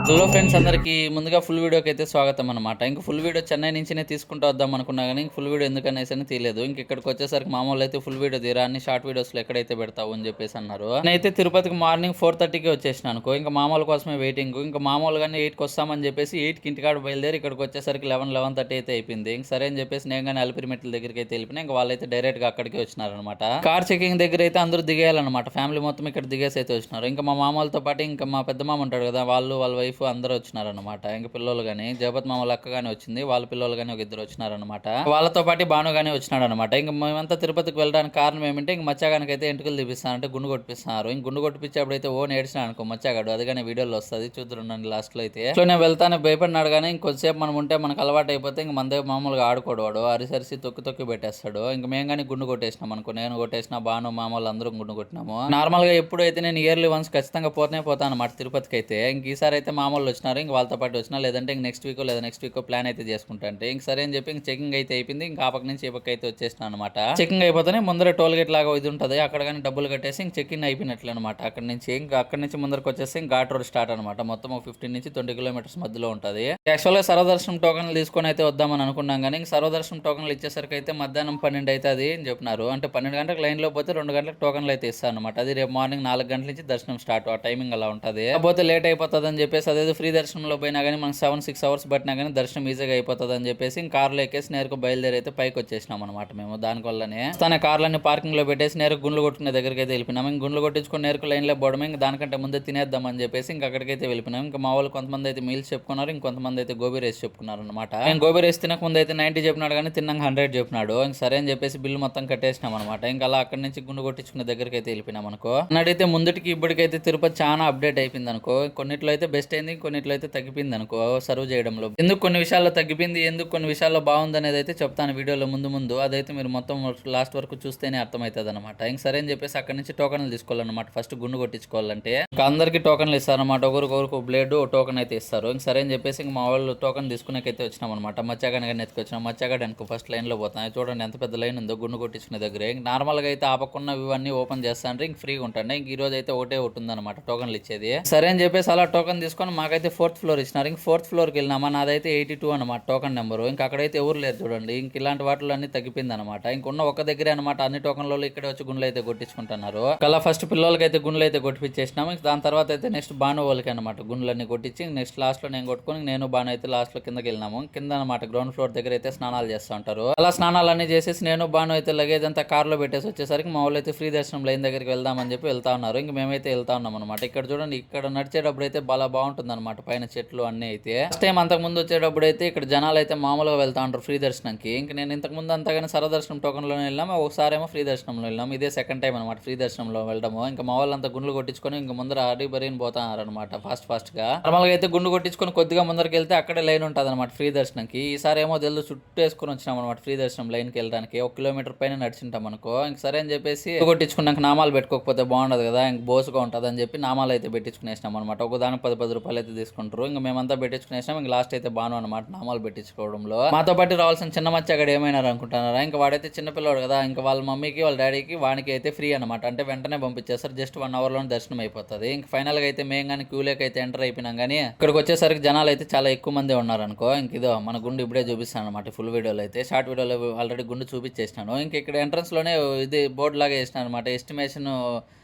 Hello friends, అందరికీ ముందుగా full వీడియోకి అయితే స్వాగతం అనమాట. ఇంక ఫుల్ వీడియో చెన్నై నుంచినే తీసుకుంటూ వద్దాం అనుకున్నా కానీ ఫుల్ వీడియో ఎందుకనేసి అని తీయలేదు. ఇంక ఇక్కడికి వచ్చేసరికి మామూలు అయితే ఫుల్ వీడియో తీరా అన్ని షార్ట్ వీడియోస్లో ఎక్కడైతే పెడతావు అని చెప్పేసి అన్నారు. నేనైతే తిరుపతికి మార్నింగ్ 4:30కి వచ్చేసిన అనుకో. ఇంకా మామూలు కోసమే వెయిటింగ్. ఇంకా మామూలుగానే 8కి వస్తామని చెప్పేసి 8కి ఇంటికాడ బయలుదేరి ఇక్కడికి వచ్చేసరికి 11:30 అయితే అయిపోయింది. ఇంక సరే అని చెప్పేసి నేను కానీ అలిపిరి మెట్ల దగ్గరికి అయితే వెళ్ళిపోయినా. ఇంకా వాళ్ళైతే డైరెక్ట్గా అక్కడికి వచ్చినారనమాట. కార్ చెకింగ్ దగ్గర అయితే అందరూ దిగేయాలన్నమాట. ఫ్యామిలీ మొత్తం ఇక్కడ దిగేసి అయితే వచ్చినారు. ఇంకా మా మామూలతో పాటు ఇంకా మా పెద్ద మామ ఉంటాడు కదా, వాళ్ళ వైఫ్ అందరూ వచ్చినారనమాట. ఇంకా పిల్లలు కానీ జగపతి మామూలు అక్క కానీ వచ్చింది, వాళ్ళ పిల్లలు కానీ ఒక ఇద్దరు వచ్చినారనమాట. వాళ్ళతో పాటు భాను కానీ వచ్చినాడు అనమాట. ఇంకా మేమంతా తిరుపతికి వెళ్ళడానికి కారణం ఏమంటే ఇంక మచ్చాగానికి అయితే ఎంటుకలు తీపిస్తానంటే గుండు కొట్టిస్తున్నారు. ఇంక గుండు కొట్టిపించేప్పుడు అయితే ఓ నేడిచినా అనుకో మచ్చాగాడు. అది కానీ వీడియోలో వస్తుంది చూద్దురుండండి లాస్ట్ లో అయితే. సో నేను వెళ్తాను భయపడినాడు కానీ ఇంకొద్దిసేపు మనం ఉంటే మనకు అలవాటు అయిపోతే ఇంక మన దగ్గర మామూలుగా ఆడుకోడు వాడు. అరిసరిసి తొక్కి తొక్కి పెట్టేస్తాడు. ఇంక మేము కానీ గుండు కొట్టేసినాం అనుకో. నేను కొట్టేసిన, భాను మామూలు అందరూ గుండు కొట్టినాము. నార్మల్ గా ఎప్పుడైతే నేను ఇయర్లీ వన్స్ ఖచ్చితంగా పోతాను అనమాట తిరుపతికి అయితే. ఇంక ఈసారి అయితే మామూలు వచ్చినారు. ఇంక వాళ్ళతో పాటు వచ్చినా లేదంటే ఇంక నెక్స్ట్ వీక్ ప్లాన్ అయితే చేసుకుంటా. అంటే ఇంక సరే అని చెప్పి ఇంక చెకింగ్ అయితే అయిపోయింది. ఇంకా ఆ పక్క నుంచి ఈ పక్క అయితే వచ్చేసిన అనమాట. చెకింగ్ అయిపోతేనే ముందర టోల్ గేట్ లాగా ఇది ఉంటుంది, అక్కడ కానీ డబ్బులు కట్టేసి ఇంక చెకింగ్ అయిపోయినట్లు అనమాట. అక్కడ నుంచి ముందరకు వచ్చేసి ఇంక ఘాట్ రోడ్ స్టార్ట్ అనమాట. మొత్తం 15 నుంచి 20 కిలోమీటర్స్ మధ్యలో ఉంటుంది. యాక్చువల్గా సర్వదర్శనం టోకన్లు తీసుకొని అయితే వద్దామని అనుకున్నాం కానీ ఇంక సర్వదర్శనం టోకన్లు ఇచ్చేసరికి అయితే మధ్యాహ్నం 12 అయితే అది అని చెప్పినారు. అంటే 12 గంటలకు లైన్ లో పోతే 2 గంటలకు టోకన్లు అయితే ఇస్తాను అనమాట. అది రేపు మార్నింగ్ 4 గంటల నుంచి దర్శనం స్టార్ట్. ఆ టైమింగ్ అలా ఉంటుంది. కాకపోతే లేట్ అయిపోతుంది అని చెప్పేసి అదేదో ఫ్రీ దర్శనంలో పోయినా కానీ మనకు 7-6 అవర్స్ పట్టినా కానీ దర్శనం ఈజీగా అయిపోతుంది అని చెప్పేసి ఇంక కార్లో ఎక్కేసి నేరుగా బయలుదేరి అయితే పైకి వచ్చేసినాం అనమాట. మేము దానివల్లనే తన కార్లన్నీ పార్కింగ్ లో పెట్టేసి నేరుగా గుండ్లు కొట్టుకునే దగ్గరికి అయితే వెళ్ళిపోయినాం. ఇంక గుండ్లు కొట్టించుకొని నేరుగా లైన్ లో పోవడమే. ఇంక దానికంటే ముందే తినేద్దాం అని చెప్పేసి ఇంక అక్కడికైతే వెళ్ళిపోయినాం. ఇంకా మా వాళ్ళు కొంతమంది అయితే మీల్స్ చెప్పుకున్నారు, ఇంకొంతమంది అయితే గోబీ రైస్ చెప్పుకున్నారు అనమాట. నేను గోబీ రైస్ తినక ముందు అయితే 90 చెప్పినాడు కానీ తిన్నాక 100 చెప్పినాడు. ఇంక సరే అని చెప్పేసి బిల్లు మొత్తం కట్టేసినాం అనమాట. ఇంకా అలా అక్కడి నుంచి గుండు కొట్టించుకునే దగ్గరికి అయితే వెళ్ళిపోయినాం అనుకో. అన్నట్టయితే ముందుటికి ఇప్పటికైతే తిరుపతి చాలా అప్డేట్ అయిపోయింది అనుకో. కొన్నిట్లో అయితే బెస్ట్ అయింది, కొన్నిట్లో అయితే తగ్గిపోయింది అనుకో సర్వ్ చేయడంలో. ఎందుకు కొన్ని విషయాల్లో తగ్గిపోయింది, ఎందుకు కొన్ని విషయాల్లో బాగుంది అనేది అయితే చెప్తాను వీడియోలో ముందు. అదైతే మీరు మొత్తం లాస్ట్ వరకు చూస్తేనే అర్థమవుతుంది అనమాట. ఇంక సరే అని చెప్పేసి అక్కడ నుంచి టోకన్లు తీసుకోవాలన్నమాట. ఫస్ట్ గుండు కొట్టించుకోవాలంటే ఇంకా అందరికి టోకన్లు ఇస్తారన్నమాట. ఒకరికి బ్లేడ్ టోకన్ అయితే ఇస్తారు. ఇంక సరే అని చెప్పేసి ఇంక మా వాళ్ళు టోకన్ తీసుకునేకైతే వచ్చినాం అనమాట. మచ్చాగాని కానీ ఎత్తుకొచ్చినాం. మచ్చాగాడు అనుకో ఫస్ట్ లైన్ లో పోతాను. చూడండి ఎంత పెద్ద లైన్ ఉందో గుండు కొట్టించుకునే దగ్గర. ఇంక నార్మల్ గా అయితే ఆపకున్న ఇవన్నీ ఓపెన్ చేస్తాను. ఇంక ఫ్రీగా ఉంటాను. ఇంక ఈ రోజు అయితే ఒకటే ఉంటుందన్నమాట టోకన్లు ఇచ్చేది. సరే అని చెప్పేసి అలా టోకన్ తీసుకొని మాకైతే 4th ఫ్లోర్ ఇచ్చినారు. ఇంక 4th ఫ్లోర్కి వెళ్ళినామా. నాదైతే 82 అనమాట టోకన్ నెంబరు. ఇంకా అక్కడైతే ఎవరు లేరు చూడండి. ఇంక ఇలాంటి వాటిలో అన్ని తగ్గిపోయింది అనమాట. ఇంకున్న ఒక దగ్గరే అనమాట అన్ని టోకన్లలో ఇక్కడే వచ్చి గుండ్లు అయితే కొట్టించుకుంటున్నారు. అలా ఫస్ట్ పిల్లలకి అయితే గుండ్లు అయితే కొట్టిపించేసినాము. దాని తర్వాత అయితే నెక్స్ట్ బాను వాళ్ళకి అనమాట గుండ్లన్నీ కొట్టించి నెక్స్ట్ లాస్ట్ లో నేను కొట్టుకుని నేను బాను అయితే లాస్ట్ లో కిందకి వెళ్ళినాము. కింద అనమాట గ్రౌండ్ ఫ్లోర్ దగ్గర అయితే స్నానాలు చేస్తూ ఉంటారు. అలా స్నానాలు అన్ని చేసేసి నేను బాను అయితే లగేజ్ అంతా కార్ లో పెట్టేసి వచ్చేసరికి మా వాళ్ళు అయితే ఫ్రీ దర్శనం లైన్ దగ్గరికి వెళ్దామని చెప్పి వెళ్తా ఉన్నారు. ఇంక మేమైతే వెళ్తా ఉన్నాం అనమాట. ఇక్కడ చూడండి, ఇక్కడ నడిచేటప్పుడు అయితే బాగా బాగుంటుంది అనమాట. పైన చెట్లు అన్ని అయితే ఫస్ట్ టైం అంతకు ముందు వచ్చేటప్పుడు అయితే ఇక్కడ జనాలు అయితే మామూలుగా వెళ్తా ఉంటారు ఫ్రీ దర్శనంకి. ఇంక నేను ఇంతకు ముందు అంతగానే సర్వదర్శనం టోకన్లోనే వెళ్ళాము, ఒకసారి ఏమో ఫ్రీ దర్శనంలో వెళ్ళాము. ఇదే సెకండ్ టైం అనమాట ఫ్రీ దర్శనంలో వెళ్ళడము. ఇంకా మా వాళ్ళంతా గుండ్లు కొట్టించుకొని ఇంక ముందర అడిబరిని పోతారు అనమాట ఫాస్ట్ గా. నార్మల్ గా అయితే గుండు కొట్టించుకొని కొద్దిగా ముందరికి వెళ్తే అక్కడే లైన్ ఉంటుంది అనమాట ఫ్రీ దర్శనంకి. ఈసారి ఏమో జల్లు చుట్టూ వేసుకొని వచ్చినాం అనమాట ఫ్రీ దర్శనం లైన్కి వెళ్ళడానికి. 1 కిలోమీటర్ పైన నడిచింటాం అనుకో. ఇంక సరే అని చెప్పేసి కొట్టించుకున్నాక నామాలు పెట్టుకోకపోతే బాగుండదు కదా, ఇంక బోసుగా ఉంటుంది అని చెప్పి నామాలు అయితే పెట్టించుకునేసినాం అనమాట. ఒకదానికి 10 రూపాయలు అయితే తీసుకుంటారు. ఇంకా మేమంతా పెట్టించుకునేసినాం. ఇంక లాస్ట్ అయితే బాను అనమాట నామాలు పెట్టించుకోవడంలో. మాతో పాటు రావాల్సిన చిన్న మచ్చగాడు ఏమైనా అనుకుంటున్నారా. ఇంకా వాడైతే చిన్నపిల్లడు కదా, ఇంకా వాళ్ళ మమ్మీకి వాళ్ళ డాడీకి వానికి అయితే ఫ్రీ అనమాట. అంటే వెంటనే పంపించేస్తారు, జస్ట్ 1 అవర్ లోనే దర్శనం అయిపోతుంది. ఇంక ఫైనల్ గా అయితే మేము కానీ క్యూలోకి అయితే ఎంటర్ అయిపోయినాం. కానీ ఇక్కడికి వచ్చేసరికి జనాలు అయితే చాలా ఎక్కువ మంది ఉన్నారు అనుకో. ఇంక ఇదో మన గుండు ఇప్పుడే చూపిస్తాను అనమాట. ఫుల్ వీడియోలో అయితే షార్ట్ వీడియోలో ఆల్రెడీ గుండు చూపించేసినాను. ఇంక ఇక్కడ ఎంట్రన్స్ లోనే ఇది బోర్డు లాగా వేసినాను అనమాట. ఎస్టిమేషన్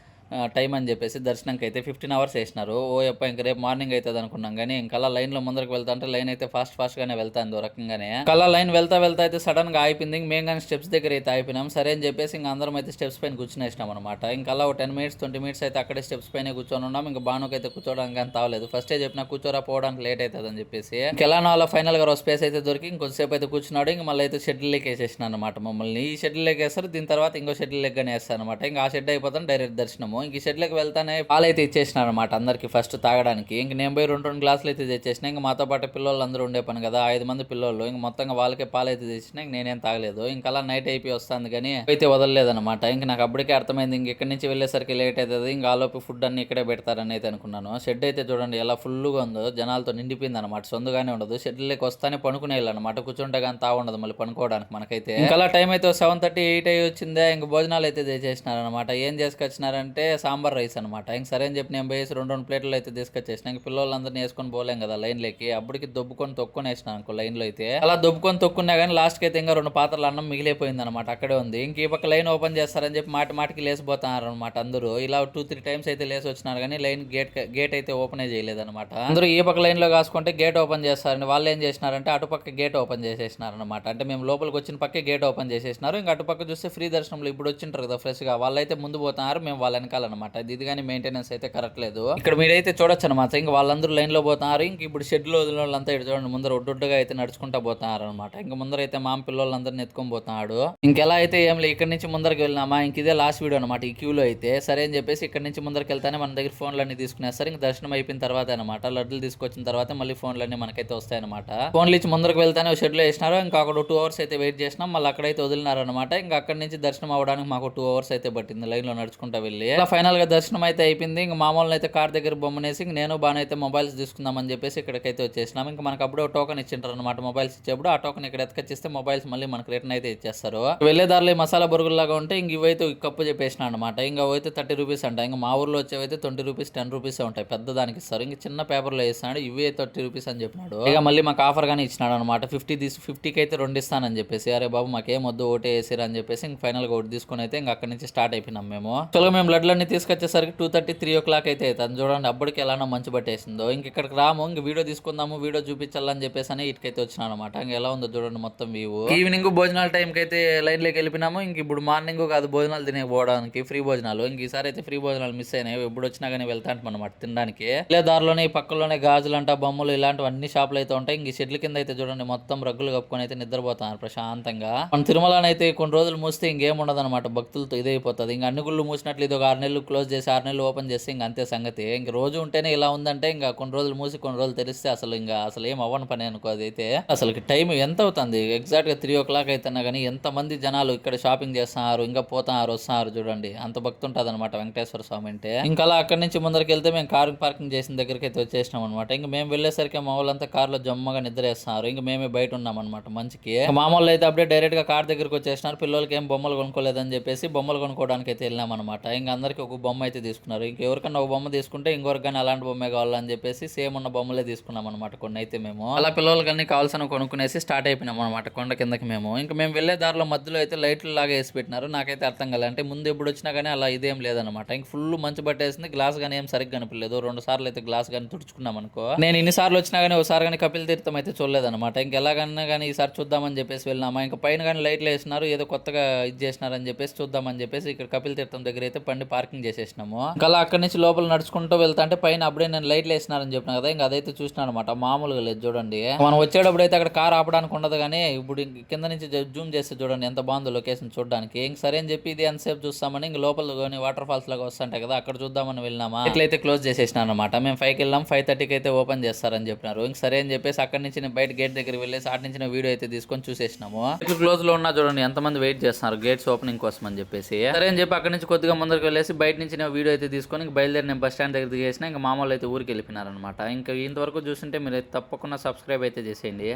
టైం అని చెప్పేసి దర్శనంకి అయితే 15 అవర్స్ వేసినారు. ఓ యప్ప ఇంక రేపు మార్నింగ్ అవుతుంది అనుకున్నాం. కానీ ఇంకలా లైన్ లో ముందరకు వెళ్తా అంటే లైన్ అయితే ఫాస్ట్ గానే వెళ్తాను ఓ రకంగానే. కల్లా లైన్ వెళ్తా అయితే సడన్ గా అయిపోయింది. ఇంక మేము కానీ స్టెప్స్ దగ్గర అయితే అయిపోయినాం. సరే అని చెప్పేసి ఇంక అందరం అయితే స్టెప్స్ పైన కూర్చునేసినాం అనమాట. ఇంకలా 10 మినిట్స్ 20 మినిట్స్ అయితే అక్కడే స్టెప్స్ పైన కూర్చొని ఉన్నాం. ఇంకా బానుకి అయితే కూర్చోడానికి కానీ తావలేదు. ఫస్టే చెప్పినా కూర్చోరా పోవడానికి లేట్ అవుతుంది అని చెప్పేసి ఇంకెలా అలా ఫైనల్ గా స్పేస్ అయితే దొరికి ఇంకొద్దిసేపు అయితే కూర్చున్నాడు. ఇంక మళ్ళీ అయితే షెడ్యూల్ లెక్క వేసేసిన అనమాట మమ్మల్ని. ఈ షెడ్యూల్ లెక్క వేస్తారు, దీని తర్వాత ఇంకో షెడ్యూల్ లెక్కనే వేస్తారు అనమాట. ఇంకా ఆ షెడ్ అయిపోతాను డైరెక్ట్ దర్శనము. ఇంక ఈ షెడ్ లెక్క వెళ్తానే పాలైతే ఇచ్చేసినారు అనమాట అందరికి ఫస్ట్ తాగడానికి. ఇంక నేను పోయి 2 గ్లాసులు అయితే తెచ్చేసిన. ఇంకా మాతో పాటు పిల్లలు అందరూ ఉండే పని కదా, 5 మంది పిల్లలు. ఇంక మొత్తంగా వాళ్ళకే పాలైతే తెచ్చిన. ఇంక నేనేం తాగలేదు. ఇంకా అలా నైట్ అయిపోయి వస్తుంది కానీ అయితే వదలలేదనమాట. ఇంక నాకు అప్పటికే అర్థమైంది ఇంక ఇక్కడి నుంచి వెళ్ళేసరికి లేట్ అవుతుంది. ఇంకా ఆలోపు ఫుడ్ అన్ని ఇక్కడే పెడతారని అయితే అనుకున్నాను. షెడ్ అయితే చూడండి ఎలా ఫుల్గా ఉందో, జనాలతో నిండిపోయింది అనమాట. సొందుగానే ఉండదు. షెడ్లోకి వస్తానే పనుకునే అనమాట. కూర్చుంటే కానీ తా ఉండదు మళ్ళీ పనుకోవడానికి మనకైతే. ఇంకా అలా టైం అయితే 7:30 8 అయ్యి వచ్చిందే. ఇంక భోజనాలు అయితే తెచ్చేసినారనమాట. ఏం చేసుకొచ్చినారంటే సాంబార్ రైస్ అనమాట. ఇంక సరే అని చెప్పి నేను పోయేసి 2 ప్లేట్లు అయితే తీసుకొచ్చేసిన. ఇంక పిల్లలందరినీ వేసుకొని పోలేం కదా లైన్లోకి. అప్పటికి దొబ్బుకొని తొక్కుని వేసిన అనుకో లైన్లో అయితే. అలా దొబ్బుకొని తొక్కున్నా కానీ లాస్ట్కి అయితే ఇంకా 2 పాత్రలు అన్నం మిగిలిపోయింది అనమాట. అక్కడే ఉంది. ఇంక ఈ పక్క లైన్ ఓపెన్ చేస్తారని చెప్పి మాటికి లేసిపోతున్నారు అనమాట అందరూ. ఇలా 2-3 టైమ్స్ అయితే లేసి వచ్చినారు కానీ లైన్ గేట్ అయితే ఓపెనే చేయలేదన్నమాట. అందరూ ఈ పక్క లైన్ లో కాసుకుంటే గేట్ ఓపెన్ చేస్తారని వాళ్ళు ఏం చేసినారంటే అటుపక్క గేట్ ఓపెన్ చేసేసినారు అనమాట. అంటే మేము లోపలికి వచ్చిన పక్కే గేట్ ఓపెన్ చేసేసినారు. ఇంకా అటుపక్క చూస్తే ఫ్రీ దర్శనంలో ఇప్పుడు వచ్చింటారు కదా ఫ్రెష్ గా, వాళ్ళైతే ముందు పోతున్నారు, మేము వాళ్ళ వెనకాలన్నమాట. ఇది కానీ మెయింటెనెన్స్ అయితే కరెక్ట్ లేదు. ఇక్కడ మీరైతే చూడొచ్చు అనమాట. ఇంకా వాళ్ళందరూ లైన్ లో పోతున్నారు. ఇంక ఇప్పుడు షెడ్ లో వదిలిన వాళ్ళంతా ఇటు చూడండి ముందర ఒడ్డుగా అయితే నడుచుకుంటా పోతున్నారు అనమాట. ఇంకా ముందర అయితే మామ పిల్లలందరిని ఎత్తుకొని పోతున్నాడు. ఇంకెలా అయితే ఏం లేదు, ఇక్కడ నుంచి ముందరికి వెళ్ళినామా ఇంక ఇదే లాస్ట్ వీడియో అనమాట ఈ క్యూలో అయితే. సరే అని చెప్పేసి ఇక్కడ నుంచి ముందరికి వెళ్తానే మన దగ్గర ఫోన్లన్నీ తీసుకునేస్తారు. ఇంక దర్శనం అయిపోయిన తర్వాత అనమాట, లడ్డులు తీసుకొచ్చిన తర్వాత మళ్ళీ ఫోన్లన్నీ మనకైతే వస్తాయన్నమాట. ఫోన్లు ఇచ్చి ముందరకు వెళ్తానే షెడ్ లో వేసినారు. ఇంకా అక్కడ 2 hours అయితే వెయిట్ చేసినాం. మళ్ళీ అక్కడైతే వదిలినారనమాట. ఇంకా అక్కడ నుంచి దర్శనం అవ్వడానికి మాకు 2 hours అయితే పట్టింది లైన్ లో నడుచుకుంటా వెళ్ళి. అలా ఫైనల్ గా దర్శనం అయితే అయిపోయింది. ఇంకా మామూలు అయితే కార్ దగ్గర బొమ్మనేసి ఇంక నేను బాగా అయితే మొబైల్స్ తీసుకుందామని చెప్పేసి ఇక్కడికైతే వచ్చేసినాం. ఇంకా మనకు అప్పుడే టోకన్ ఇచ్చింటారు అనమాట మొబైల్స్ ఇచ్చేప్పుడు. ఆ టోకన్ ఇక్కడ ఎత్తుకొచ్చేస్తే మొబైల్స్ మళ్ళీ మనకు రిటర్న్ అయితే ఇచ్చేస్తారు. వెళ్ళే దారిలో మసాలా బొరుగుల్లాగా ఉంటే ఇంక ఇవైతే కప్పు చెప్పేసిన అనమాట. ఇంకా అయితే 30 రూపీస్ అంట. ఇంకా మా ఊర్లో వచ్చేవైతే 20 రూపీస్ 10 రూపీస్ ఉంటాయి, పెద్ద దానికి ఇస్తారు. ఇంక చిన్న పేపర్లో వేస్తాడు, ఇవే 30 రూపీస్ అని చెప్పినాడు. ఇక మళ్ళీ మాకు ఆఫర్ గానీ ఇచ్చినాడు అనమాట. 50కి అయితే 2 ఇస్తానని చెప్పేసి. అరే బాబు మాకేం వద్దు ఒకటే వేసారు అని చెప్పేసి ఇంక ఫైనల్ గా ఒకటి తీసుకుని అయితే ఇంకా అక్కడ నుంచి స్టార్ట్ అయిపోయినాం మేము. చలో మేము లడ్లన్నీ తీసుకొచ్చేసరికి 2:30-3 o'clock అయితే అవుతుంది. చూడండి అప్పటికి ఎలానో మంచి పట్టేసిందో. ఇంక ఇక్కడికి రాము, ఇంక వీడియో తీసుకుందాము, వీడియో చూపించాలని చెప్పేసి అని ఇటుకైతే వచ్చినాను అనమాట. ఇంక ఎలా ఉందో చూడండి మొత్తం వ్యూ. ఈవినింగ్ భోజనాల టైంకి అయితే లైన్ లోకి వెళ్ళిపోయినాము. ఇంక ఇప్పుడు మార్నింగ్ కాదు భోజనాలు తినేపోవడానికి ఫ్రీ భోజనాలు. ఇంక ఈసారి అయితే ఫ్రీ భోజనాలు మిస్ అయినాయి. ఎప్పుడు వచ్చినా కానీ వెళ్తాంటాం అనమాట తినడానికి. ఇలా దారిలోనే పక్కలోనే గాజులు అంట బొమ్మలు ఇలాంటివి అన్ని షాపులు అయితే ఉంటాయి. ఇంక షెడ్ల కింద అయితే చూడండి మొత్తం రగ్గులు కప్పుకొని అయితే నిద్రపోతున్నారు ప్రశాంతంగా. మన తిరుమలని కొన్ని రోజులు మూస్తే ఇంకేం ఉండదు అనమాట, భక్తులతో ఇదైపోతుంది. ఇంకా అన్ని గుళ్ళు మూసినట్లు ఇది ఒక 6 నెలలు క్లోజ్ చేసి 6 నెలలు ఓపెన్ చేస్తే ఇంక అంతే సంగతి. ఇంక రోజు ఉంటేనే ఇలా ఉందంటే ఇంకా కొన్ని రోజులు మూసి కొన్ని రోజులు తెలిస్తే అసలు ఏం అవ్వని పని అనుకో. అదైతే అసలు టైం ఎంత అవుతుంది ఎగ్జాక్ట్ గా 3 o'clock అయితేనా కానీ ఎంత మంది జనాలు ఇక్కడ షాపింగ్ చేస్తున్నారు, ఇంకా పోతున్నారు వస్తున్నారు చూడండి. అంత భక్తి ఉంటుంది అనమాట వెంకటేశ్వర స్వామి అంటే. ఇంకా అలా అక్కడి నుంచి ముందరికి వెళ్తే మేము కారు పార్కింగ్ చేసిన దగ్గరికి అయితే వచ్చేసినాం అనమాట. ఇంకా మేము వెళ్ళేసరికి మా వాళ్ళంతా కార్లో జమ్మగా నిద్రేస్తున్నారు. ఇంకా మేమే బయట ఉన్నాం అనమాట మంచికి. మామూలు అయితే అప్పుడే డైరెక్ట్ గా కార్ దగ్గరికి వచ్చేసినారు. పిల్లలకి ఏం బొమ్మలు కొనుక్కోలేదని చెప్పేసి బొమ్మలు కొనుక్కోవడానికి అయితే వెళ్ళాం అనమాట. ఇంకా అందరికి ఒక బొమ్మ అయితే తీసుకున్నారు. ఇంకెవరికన్నా ఒక బొమ్మ తీసుకుంటే ఇంకొకరికన్నా అలాంటి బొమ్మే కావాలని చెప్పేసి సేమ్ ఉన్న బొమ్మలే తీసుకున్నాం అనమాట కొన్ని అయితే మేము. అలా పిల్లలకి అన్ని కావాల్సిన కొనుక్కునేసి స్టార్ట్ అయిపోయినాం అనమాట కొండ కిందకి మేము. ఇంకా మేము వెళ్ళే దారిలో మధ్యలో అయితే లైట్లు లాగా వేసి పెట్టినారు. నాకైతే అర్థం కాలేదు, అంటే ముందు ఎప్పుడు వచ్చినా కానీ అలా ఇదేం లేదనమాట. ఇంక ఫుల్ మంచి పట్టేసింది. గ్లాస్ కానీ ఏం సరిగ్గా కనిపించలేదు. 2 సార్లు అయితే గ్లాస్ కానీ తుడుచుకున్నాం అనుకో. నేను ఇన్ని సార్లు వచ్చినా కానీ ఒకసారి కానీ కపిల్ తీర్థం అయితే చూడలేదన్నమాట. ఇంకెలాగన్నా కానీ ఈసారి చూద్దామని చెప్పేసి వెళ్ళినామా. ఇంకా పైన కానీ లైట్లు వేసినారు, ఏదో కొత్తగా ఇది చేసినారని చెప్పేసి చూద్దామని చెప్పేసి ఇక్కడ కపిల్ తీర్థం దగ్గర అయితే బండి పార్కింగ్ చేసేసినాము. ఇంకా అలా అక్కడి నుంచి లోపల నడుచుకుంటూ వెళ్తా అంటే పైన అప్పుడే నేను లైట్లు వేసినారని చెప్పిన కదా, ఇంకా అదైతే చూసినా అనమాట. మామూలుగా లేదు చూడండి. మనం వచ్చేటప్పుడు అయితే అక్కడ కార్ ఆపడానికి ఉండదు, కానీ ఇప్పుడు కింద నుంచి జూమ్ చేస్తే చూడండి ఎంత బాగుందో లొకేషన్ చూడడానికి. ఇంక సరే అని చెప్పి ఇది ఎంతసేపు చూస్తామని ఇంక లోపల వాటర్ ఫాల్స్ లాగా వస్తుంటాయి కదా అక్కడ చూద్దామని వెళ్ళినామా. ఇట్లయితే క్లోజ్ చేసేసినా అనమాట. మేము 5కి వెళ్ళాం, 5:30కి అయితే ఓపెన్ చేస్తారని చెప్పినారు. ఇంక సరే అని చెప్పేసి అక్కడి నుంచి నేను బయట గేట్ దగ్గర వెళ్ళేసి అటు నుంచి వీడియో అయితే తీసుకొని చూసేసినాము. క్లోజ్ లో ఉన్నా చూడండి ఎంతమంది వెయిట్ చేస్తున్నారు గేట్స్ ఓపెనింగ్ కోసం అని చెప్పేసి. సరే అని చెప్పి అక్కడి నుంచి కొద్దిగా ముందరికి వెళ్ళేసి బయట నుంచి నేను వీడియో అయితే తీసుకొని బయలుదేరి నేను బస్ స్టాండ్ దగ్గర దిగేసిన. ఇంకా మామూలు అయితే ఊరికి వెళ్ళిపోయినారనమాట. ఇంకా ఇంతవరకు చూస్తుంటే మీరు తప్పకుండా సబ్స్క్రైబ్ అయితే చేసేయండి.